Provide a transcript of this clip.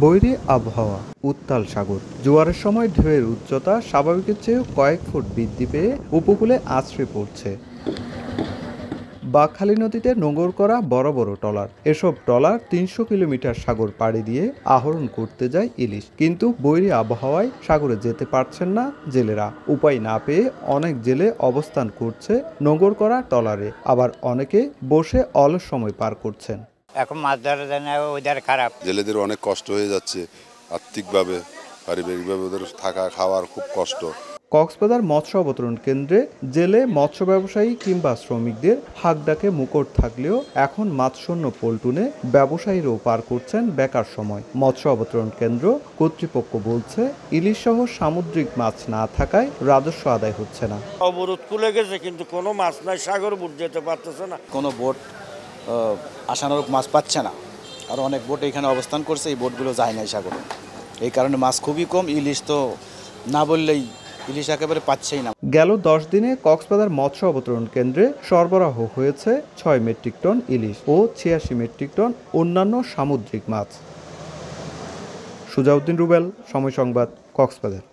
বৈরী আবহাওয়া, উত্তাল সাগর, জোয়ারের সময় ঢেউয়ের উচ্চতা স্বাভাবিকের চেয়েও কয়েক ফুট বৃদ্ধি পেয়ে উপকূলে আছড়ে পড়ছে। বাঁকখালী নদীতে নোঙর করা বড় বড় ট্রলার, এসব ট্রলার ৩০০ কিলোমিটার সাগর পাড়ি দিয়ে আহরণ করতে যায় ইলিশ। কিন্তু বৈরী আবহাওয়ায় সাগরে যেতে পারছেন না জেলেরা। উপায় না পেয়ে অনেক জেলে অবস্থান করছে নোঙর করা ট্রলারে, আবার অনেকে বসে অলস সময় পার করছেন। এখন মাছ ধরা যায় না, ওয়েদার খারাপ। জেলেদের অনেক কষ্ট হয়ে যাচ্ছে, আর্থিকভাবে পারিবারিকভাবে ওদের থাকা খাওয়ার খুব কষ্ট। কক্সবাজার মৎস্য অবতরণ কেন্দ্রে জেলে মৎস্য ব্যবসায়ী কিংবা শ্রমিকদের হাঁক ডাকে মুখর থাকলেও এখন মাছশূন্য পল্টনে ব্যবসায়ীরাও পার করছেন বেকার সময়। মৎস্য অবতরণ কেন্দ্র কর্তৃপক্ষ বলছে, ইলিশ সহ সামুদ্রিক মাছ না থাকায় রাজস্ব আদায় হচ্ছে না। অবরোধ খুলে গেছে, কিন্তু কোনো মাছ নাই, সাগর বুট যেতে পারতেছে না। কোনো বোট আশানুরূপ মাছ পাচ্ছে না, আর অনেক বোট এখানে অবস্থান করছে, এই বোটগুলো যায় নাই সাগরে। এই কারণে মাছ খুবই কম। ইলিশ তো না বললেই, ইলিশ একেবারে পাচ্ছেই না। গেল 10 দিনে কক্সবাজার মৎস্য অবতরণ কেন্দ্রে সরবরাহ হয়েছে 6 মেট্রিক টন ইলিশ ও 86 মেট্রিক টন অন্যান্য সামুদ্রিক মাছ। সুজাউদ্দিন রুবেল, সময় সংবাদ, কক্সবাজার।